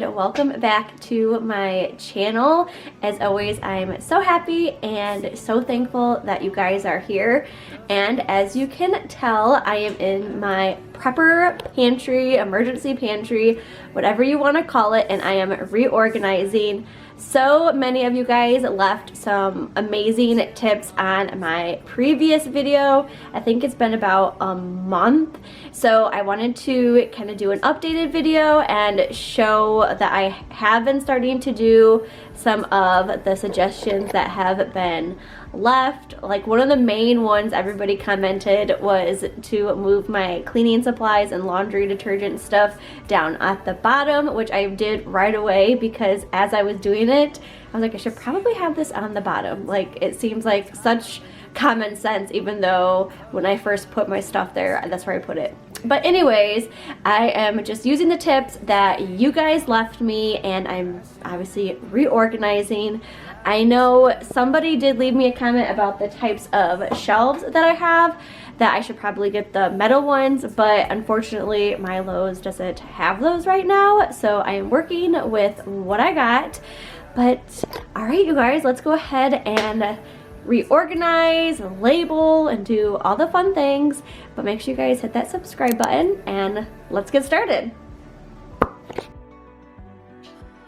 and welcome back to my channel. As always, I'm so happy and so thankful that you guys are here. And as you can tell, I am in my prepper pantry, emergency pantry, whatever you want to call it, and I am reorganizing. So many of you guys left some amazing tips on my previous video. I think it's been about a month. So I wanted to kind of do an updated video and show that I have been starting to do some of the suggestions that have been left. Like one of the main ones everybody commented was to move my cleaning supplies and laundry detergent stuff down at the bottom, which I did right away because as I was doing it, I was like, I should probably have this on the bottom. Like it seems like such common sense, even though when I first put my stuff there, that's where I put it. But anyways, I am just using the tips that you guys left me, and I'm obviously reorganizing. I know somebody did leave me a comment about the types of shelves that I have, that I should probably get the metal ones, but unfortunately my Lowe's doesn't have those right now, so I am working with what I got. But alright you guys, let's go ahead and reorganize, label, and do all the fun things. But make sure you guys hit that subscribe button and let's get started.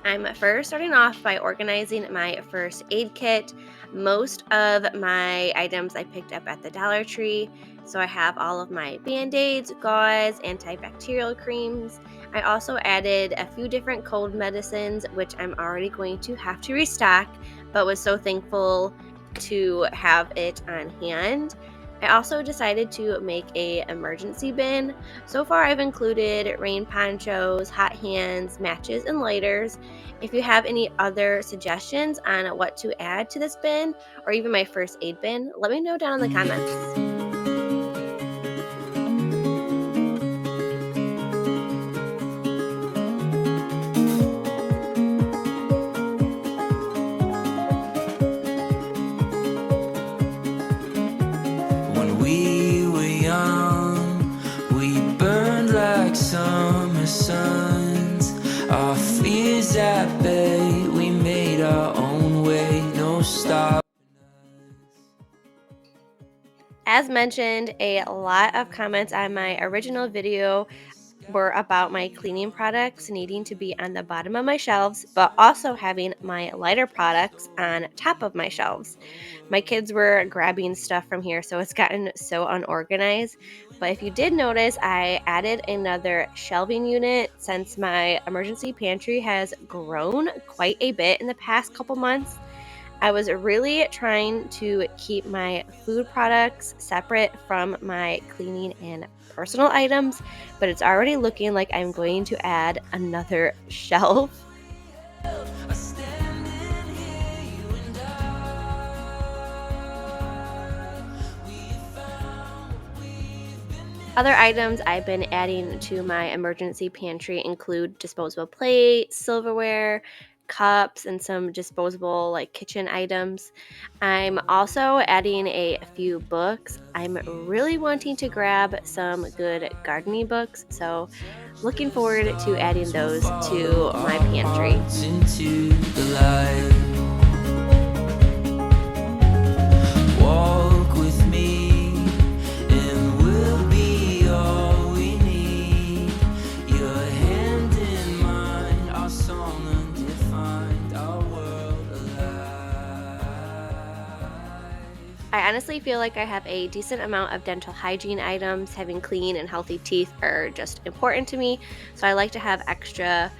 I'm first starting off by organizing my first aid kit. Most of my items I picked up at the Dollar Tree. So I have all of my Band-Aids, gauze, antibacterial creams. I also added a few different cold medicines, which I'm already going to have to restock, but was so thankful to have it on hand. I also decided to make a emergency bin. So far I've included rain ponchos, hot hands, matches, and lighters. If you have any other suggestions on what to add to this bin, or even my first aid bin, let me know down in the comments. Summer suns, our fears at bay, we made our own way, no stop. As mentioned, a lot of comments on my original video were about my cleaning products needing to be on the bottom of my shelves, but also having my lighter products on top of my shelves. My kids were grabbing stuff from here, so it's gotten so unorganized. But if you did notice, I added another shelving unit since my emergency pantry has grown quite a bit in the past couple months. I was really trying to keep my food products separate from my cleaning and personal items, but it's already looking like I'm going to add another shelf. Other items I've been adding to my emergency pantry include disposable plates, silverware, cups, and some disposable like kitchen items. I'm also adding a few books. I'm really wanting to grab some good gardening books, so looking forward to adding those to my pantry. Into the light. Walk with me and we'll be all we need. Your hand in mine, our song undefined, our world alive. I honestly feel like I have a decent amount of dental hygiene items. Having clean and healthy teeth are just important to me, so I like to have extra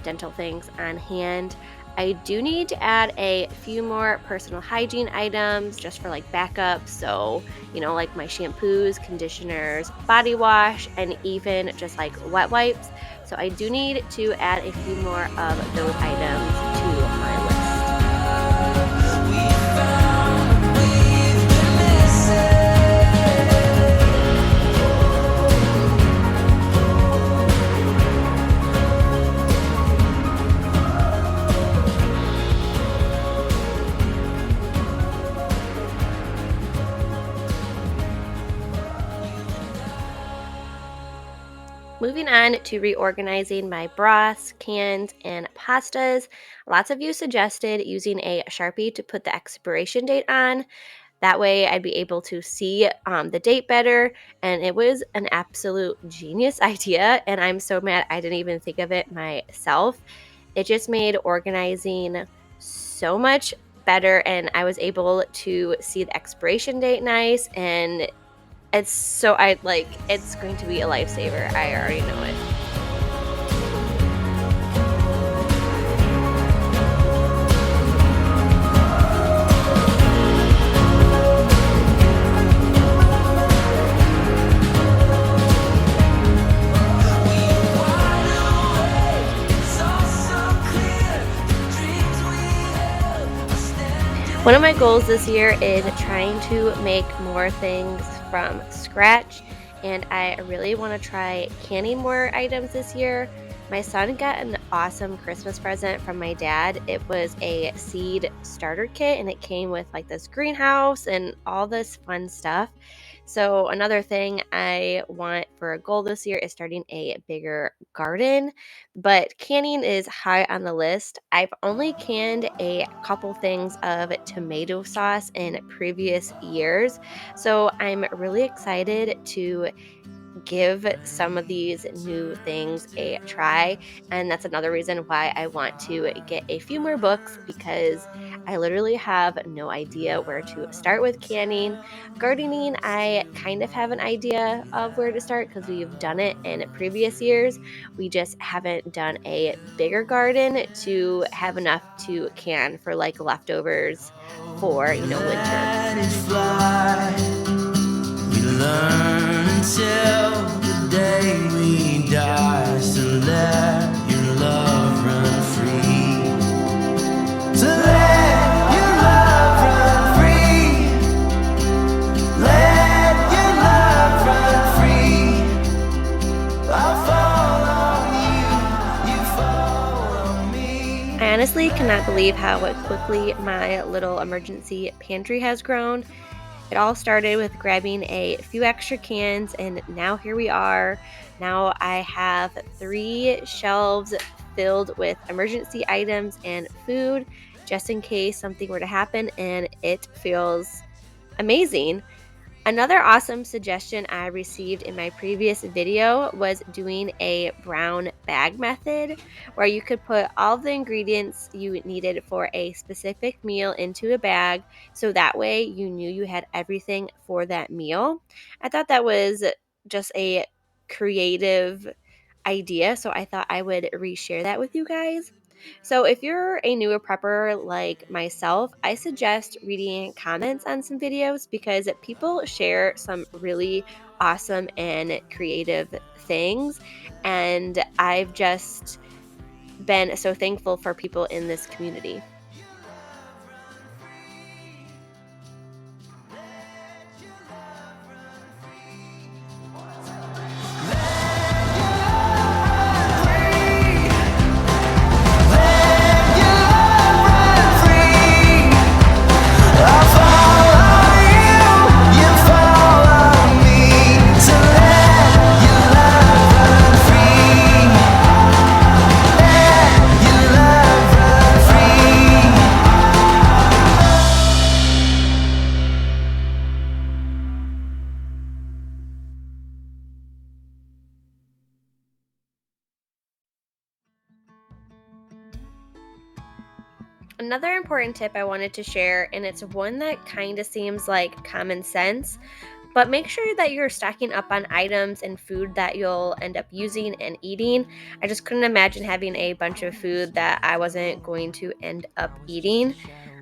dental things on hand. I do need to add a few more personal hygiene items just for like backup, so you know, like my shampoos, conditioners, body wash, and even just like wet wipes. So I do need to add a few more of those items to my list. Moving on to reorganizing my broths, cans, and pastas. Lots of you suggested using a Sharpie to put the expiration date on. That way, I'd be able to see the date better. And it was an absolute genius idea. And I'm so mad I didn't even think of it myself. It just made organizing so much better. And I was able to see the expiration date nice. And it's going to be a lifesaver. I already know it. One of my goals this year is trying to make more things from scratch, and I really want to try canning more items this year. My son got an awesome Christmas present from my dad. It was a seed starter kit, and it came with like this greenhouse and all this fun stuff. So, another thing I want for a goal this year is starting a bigger garden, but canning is high on the list. I've only canned a couple things of tomato sauce in previous years, so I'm really excited to give some of these new things a try. And that's another reason why I want to get a few more books because I literally have no idea where to start with canning. Gardening, I kind of have an idea of where to start because we've done it in previous years. We just haven't done a bigger garden to have enough to can for like leftovers for, winter. Let it fly. We learn until the day we die. So let your love run free. So let your love run free. Let your love run free. I'll follow you, you follow me. I honestly cannot believe how quickly my little emergency pantry has grown. It all started with grabbing a few extra cans, and now here we are. Now I have 3 shelves filled with emergency items and food just in case something were to happen, and it feels amazing. Another awesome suggestion I received in my previous video was doing a brown bag method where you could put all the ingredients you needed for a specific meal into a bag so that way you knew you had everything for that meal. I thought that was just a creative idea, so I thought I would reshare that with you guys. So, if you're a newer prepper like myself, I suggest reading comments on some videos because people share some really awesome and creative things. And I've just been so thankful for people in this community. Another important tip I wanted to share, and it's one that kind of seems like common sense, but make sure that you're stocking up on items and food that you'll end up using and eating. I just couldn't imagine having a bunch of food that I wasn't going to end up eating.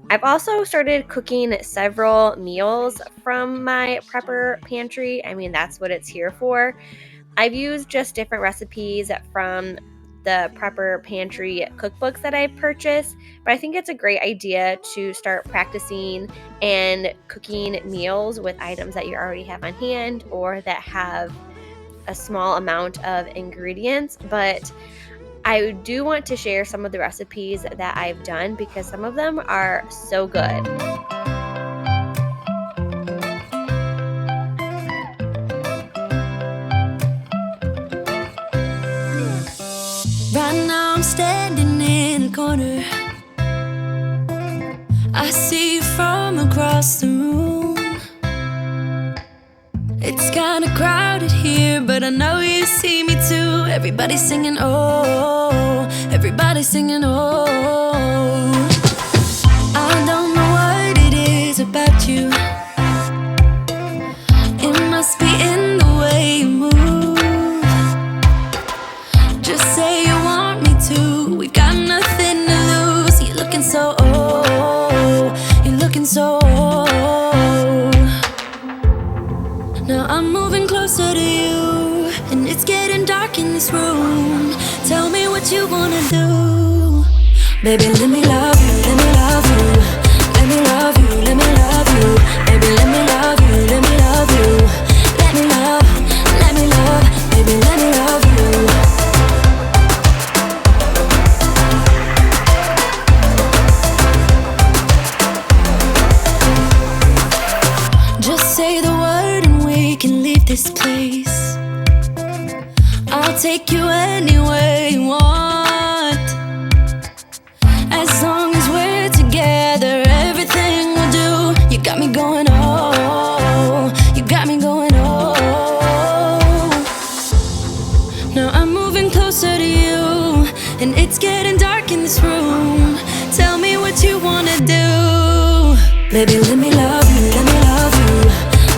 I've also started cooking several meals from my prepper pantry. I mean, that's what it's here for. I've used just different recipes from the prepper pantry cookbooks that I purchased, but I think it's a great idea to start practicing and cooking meals with items that you already have on hand or that have a small amount of ingredients. But I do want to share some of the recipes that I've done because some of them are so good. standing in a corner. I see you from across the room. It's kinda crowded here, but I know you see me too. Everybody's singing, oh, everybody's singing, oh. I don't know what it is about you. It must be in the way you move. Just say you want me to. We've got nothing to lose. You're looking so old. You're looking so old. Now I'm moving closer to you, and it's getting dark in this room. Tell me what you wanna do. Baby, let me love you, let me love you. Let me love you, let me love you. Baby, let me love you, let me love you. Let me love, baby, let me love you. Just say the word and we can leave this place. I'll take you anywhere you want. As long as we're together, everything we'll do. You got me going, oh. You got me going, oh. Now I'm moving closer to you, and it's getting dark in this room. Tell me what you wanna do. Baby, let me love you, let me love you.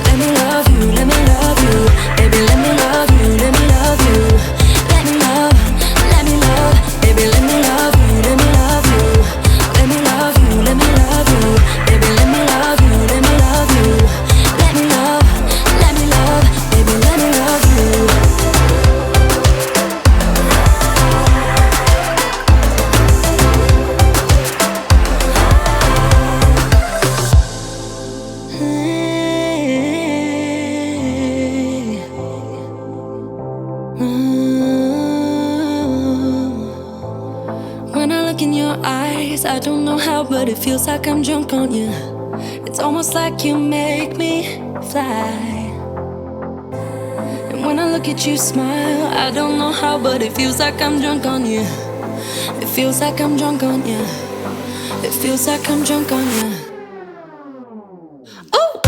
Let me love you, let me love you. Baby, let me love you, let me love you. Let me love, baby, let me love you, let me love you. Let me love you, let me love you. Baby, let me love you, let me love you. Let me love, baby, let me love you. When I look in your eyes, I don't know how, but it feels like I'm drunk on you. It's almost like you make me fly. And when I look at you smile, I don't know how, but it feels like I'm drunk on you. It feels like I'm drunk on you. It feels like I'm drunk on you. Oh!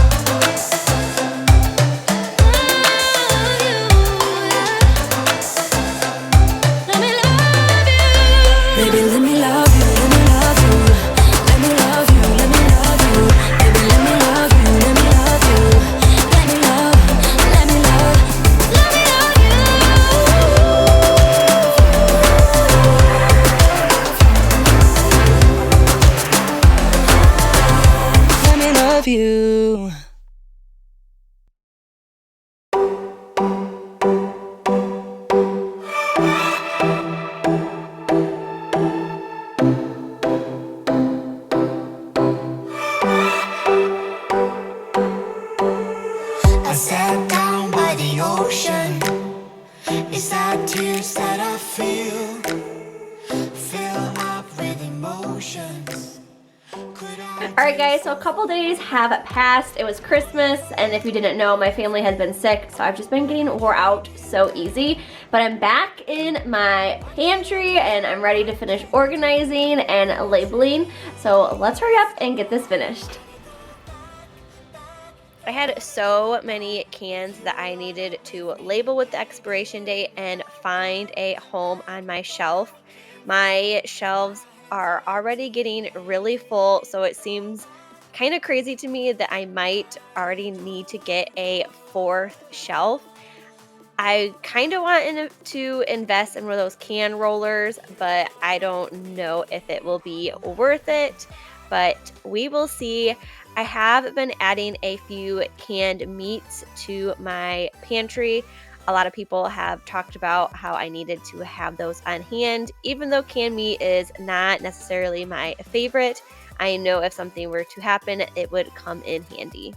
Baby, let me love you, let me love you. Let me love you, let me love you. Baby, let me love you, let me love you. Let me love, let me love, let me love you. Let me love you. I sat down by the ocean. It's that tears that I feel up with emotions. Could I Alright guys, so a couple days have passed. It was Christmas, and if you didn't know, my family has been sick, so I've just been getting wore out so easy. But I'm back in my pantry, and I'm ready to finish organizing and labeling. So let's hurry up and get this finished. I had so many cans that I needed to label with the expiration date and find a home on my shelf. My shelves are already getting really full, so it seems kind of crazy to me that I might already need to get a fourth shelf. I kind of want to invest in one of those can rollers, but I don't know if it will be worth it, but we will see. I have been adding a few canned meats to my pantry. A lot of people have talked about how I needed to have those on hand. Even though canned meat is not necessarily my favorite, I know if something were to happen, it would come in handy.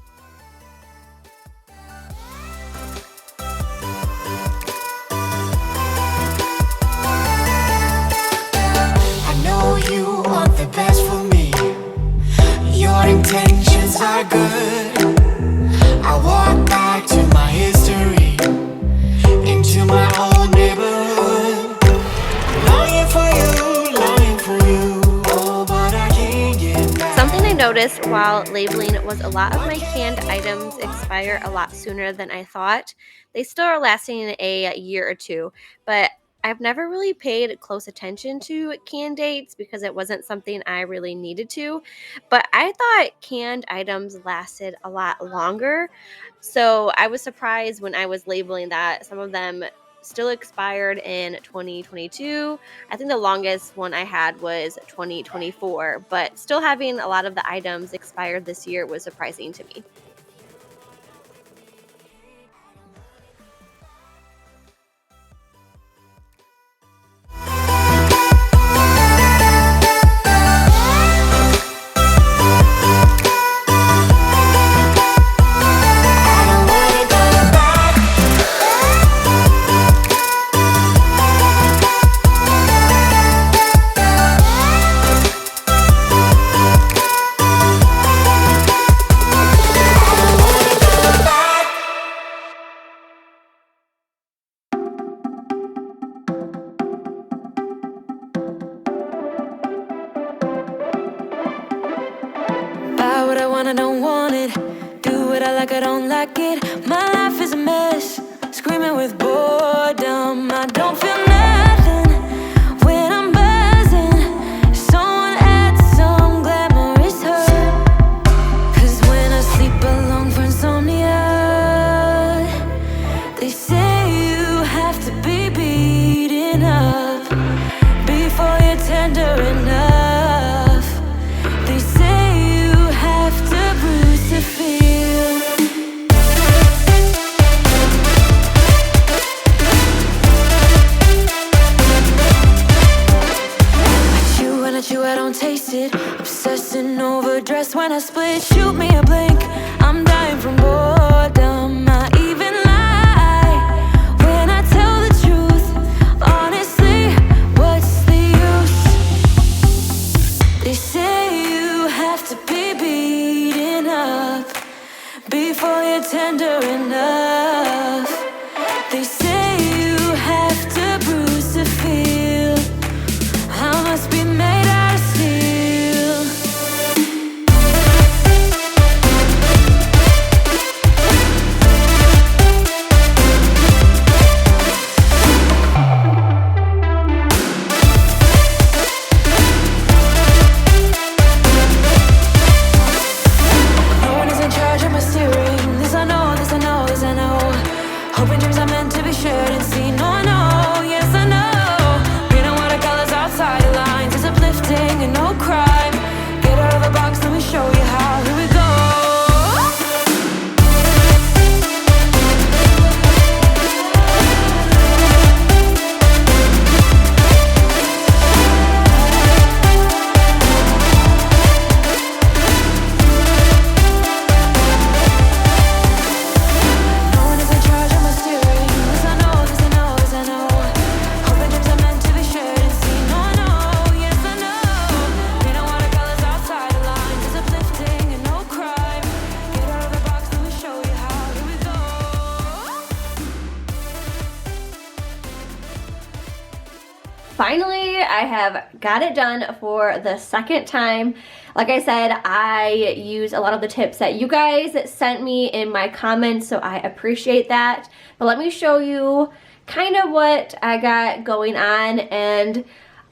I know you want the best for me. Your intentions are good. I walk back to my history, into my old neighborhood, longing for you. noticed while labeling was a lot of my canned items expire a lot sooner than I thought. They still are lasting a year or two, but I've never really paid close attention to canned dates because it wasn't something I really needed to. But I thought canned items lasted a lot longer. So I was surprised when I was labeling that some of them still expired in 2022. I think the longest one I had was 2024, but still having a lot of the items expired this year was surprising to me. I don't wanna go back. I don't wanna go back. Buy what I want, I don't want it. Do what I don't like it. My life is a mess, screaming with boredom. I don't feel nothing when I'm buzzing. Someone adds some glamorous hurt. 'Cause when I sleep alone for insomnia, they say you have to be beaten up before you're tender enough. They say you have to bruise to feel. I chew, I don't taste it. Obsessing over dress when I split. Shoot me a blink, I'm dying from boredom. I even lie when I tell the truth. Honestly, what's the use? They say you have to be beaten up before you're tender enough. They say you have to bruise to feel. I must be made out of steel. No one is in charge of my steering. This I know, this I know, this I know. Hoping dreams are meant to be shared and seen. No, I know, yes I know. Painting watercolors outside the lines is uplifting and no crime. Get out of the box, let me show you how. Here we go. No one is in charge of my steering. This I know, this I know, this I know. Hoping dreams are meant to be shared and seen. No, I know, yes I know. Painting watercolors outside the lines is uplifting and no crime. Get out of the box, let me show you how. Here we go. Finally, I have got it done for the second time. Like I said, I use a lot of the tips that you guys sent me in my comments, so I appreciate that. But let me show you kind of what I got going on, and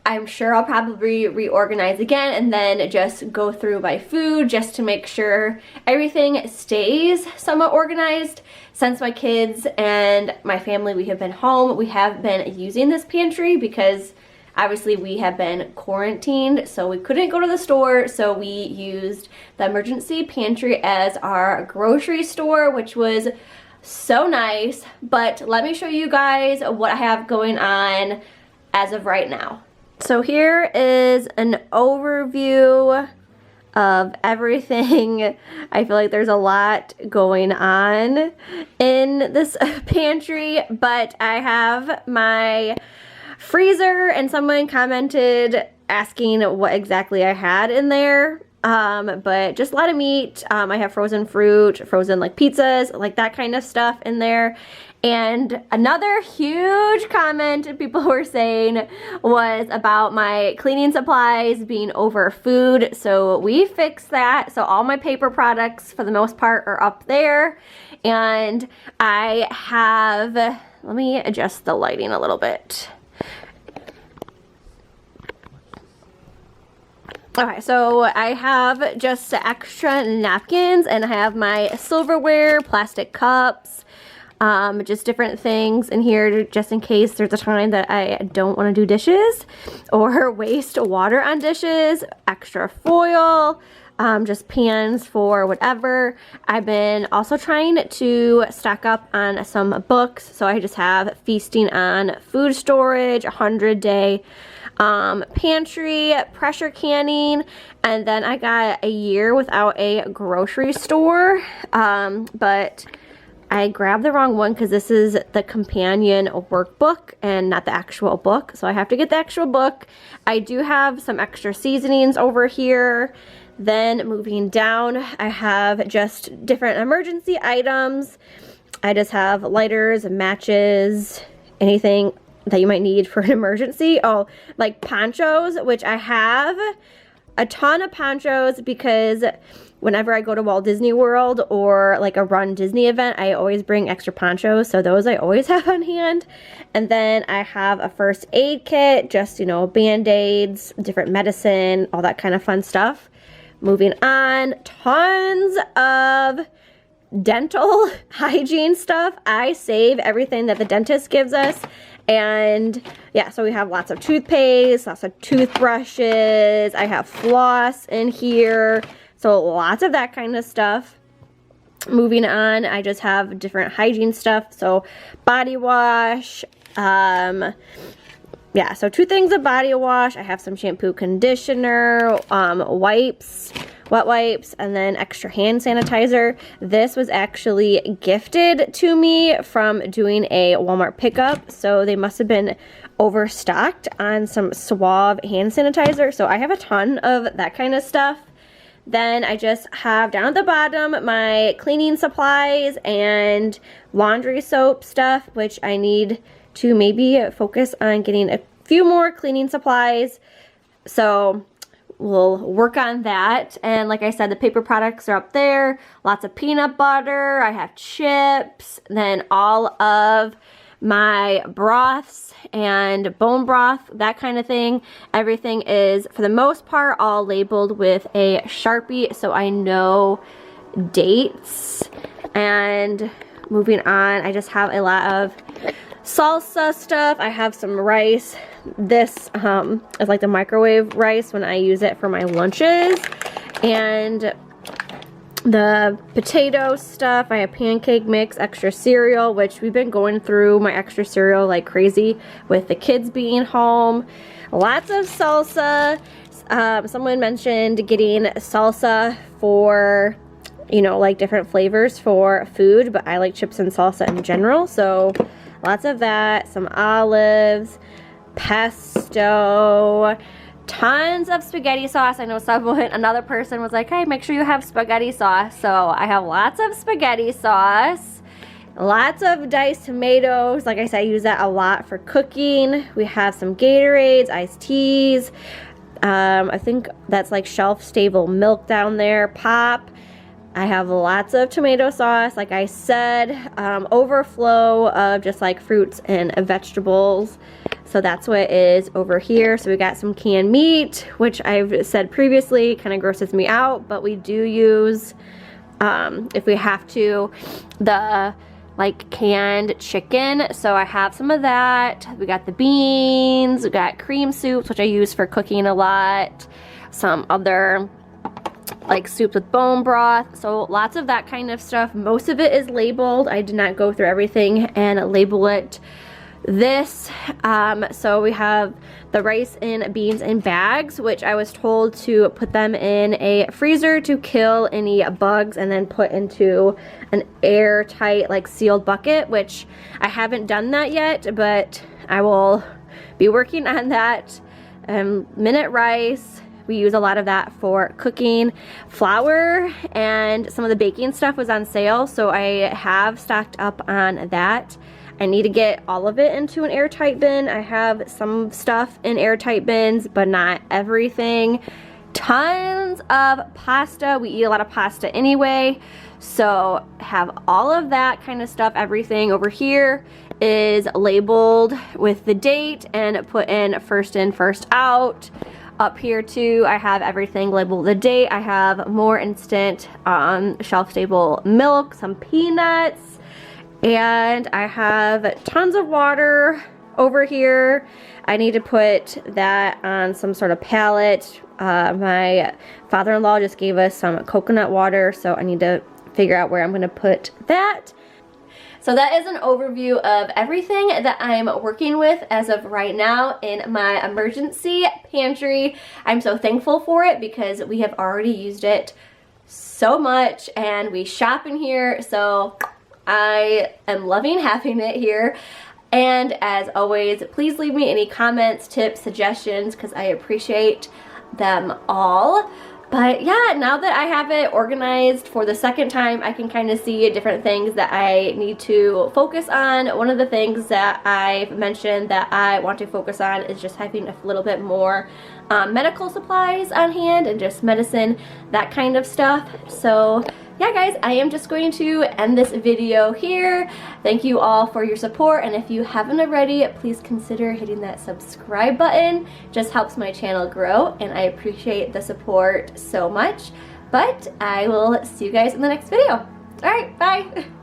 I'm sure I'll probably reorganize again and then just go through my food just to make sure everything stays somewhat organized. Since my kids and my family, we have been home, we have been using this pantry because obviously we have been quarantined, so we couldn't go to the store, so we used the emergency pantry as our grocery store, which was so nice. But let me show you guys what I have going on as of right now. So here is an overview of everything. I feel like there's a lot going on in this pantry, but I have my freezer, and someone commented asking what exactly I had in there. But just a lot of meat. I have frozen fruit, frozen like pizzas, like that kind of stuff in there. And another huge comment people were saying was about my cleaning supplies being over food. So we fixed that. So all my paper products for the most part are up there. And I have, let me adjust the lighting a little bit. Okay, so I have just extra napkins, and I have my silverware, plastic cups, just different things in here just in case there's a time that I don't want to do dishes or waste water on dishes, extra foil, just pans for whatever. I've been also trying to stock up on some books, so I just have Feasting on Food Storage, 100-day pantry, pressure canning, and then I got a year without a grocery store, but I grabbed the wrong one because this is the companion workbook and not the actual book, so I have to get the actual book. I do have some extra seasonings over here. Then moving down, I have just different emergency items. I just have lighters, matches, anything that you might need for an emergency. Oh, like ponchos, which I have a ton of ponchos because whenever I go to Walt Disney World or like a Run Disney event, I always bring extra ponchos, so those I always have on hand. And then I have a first aid kit, just, you know, Band-Aids, different medicine, all that kind of fun stuff. Moving on, tons of dental hygiene stuff. I save everything that the dentist gives us. And yeah, so we have lots of toothpaste, lots of toothbrushes. I have floss in here. So lots of that kind of stuff. Moving on, I just have different hygiene stuff. So body wash, yeah, so 2 things of body wash. I have some shampoo, conditioner, wipes, wet wipes, and then extra hand sanitizer. This was actually gifted to me from doing a Walmart pickup, so they must have been overstocked on some Suave hand sanitizer. So I have a ton of that kind of stuff. Then I just have down at the bottom my cleaning supplies and laundry soap stuff, which I need to maybe focus on getting a few more cleaning supplies. So we'll work on that. And like I said, the paper products are up there. Lots of peanut butter. I have chips. Then all of my broths and bone broth, that kind of thing. Everything is, for the most part, all labeled with a Sharpie so I know dates. And moving on, I just have a lot of salsa stuff. I have some rice. This is like the microwave rice when I use it for my lunches. And the potato stuff, I have pancake mix, extra cereal, which we've been going through my extra cereal like crazy with the kids being home. Lots of salsa. Someone mentioned getting salsa for, you know, like different flavors for food, but I like chips and salsa in general, so lots of that. Some olives, pesto, tons of spaghetti sauce. I know another person was like, hey, make sure you have spaghetti sauce. So I have lots of spaghetti sauce, lots of diced tomatoes. Like I said, I use that a lot for cooking. We have some Gatorades, iced teas. I think that's like shelf-stable milk down there, pop. I have lots of tomato sauce, like I said, overflow of just like fruits and vegetables. So that's what is over here. So we got some canned meat, which I've said previously kind of grosses me out, but we do use, if we have to, the like canned chicken. So I have some of that. We got the beans, we got cream soups, which I use for cooking a lot. Some other like soups with bone broth, so lots of that kind of stuff. Most of it is labeled. I did not go through everything and label it. This, so we have the rice and beans in bags, which I was told to put them in a freezer to kill any bugs and then put into an airtight like sealed bucket, which I haven't done that yet, but I will be working on that. Minute rice. we use a lot of that for cooking. Flour and some of the baking stuff was on sale, so I have stocked up on that. I need to get all of it into an airtight bin. I have some stuff in airtight bins, but not everything. Tons of pasta. We eat a lot of pasta anyway, so have all of that kind of stuff. Everything over here is labeled with the date and put in first in, first out. Up here too, I have everything labeled the date. I have more instant shelf-stable milk, some peanuts, and I have tons of water over here. I need to put that on some sort of pallet. My father-in-law just gave us some coconut water, so I need to figure out where I'm gonna put that. So that is an overview of everything that I'm working with as of right now in my emergency pantry. I'm so thankful for it because we have already used it so much and we shop in here, so I am loving having it here. And as always, please leave me any comments, tips, suggestions, because I appreciate them all. But yeah, now that I have it organized for the second time, I can kind of see different things that I need to focus on. One of the things that I've mentioned that I want to focus on is just having a little bit more medical supplies on hand and just medicine, that kind of stuff. So yeah guys, I am just going to end this video here. Thank you all for your support, and if you haven't already, please consider hitting that subscribe button. It just helps my channel grow and I appreciate the support so much. But I will see you guys in the next video. Alright, bye!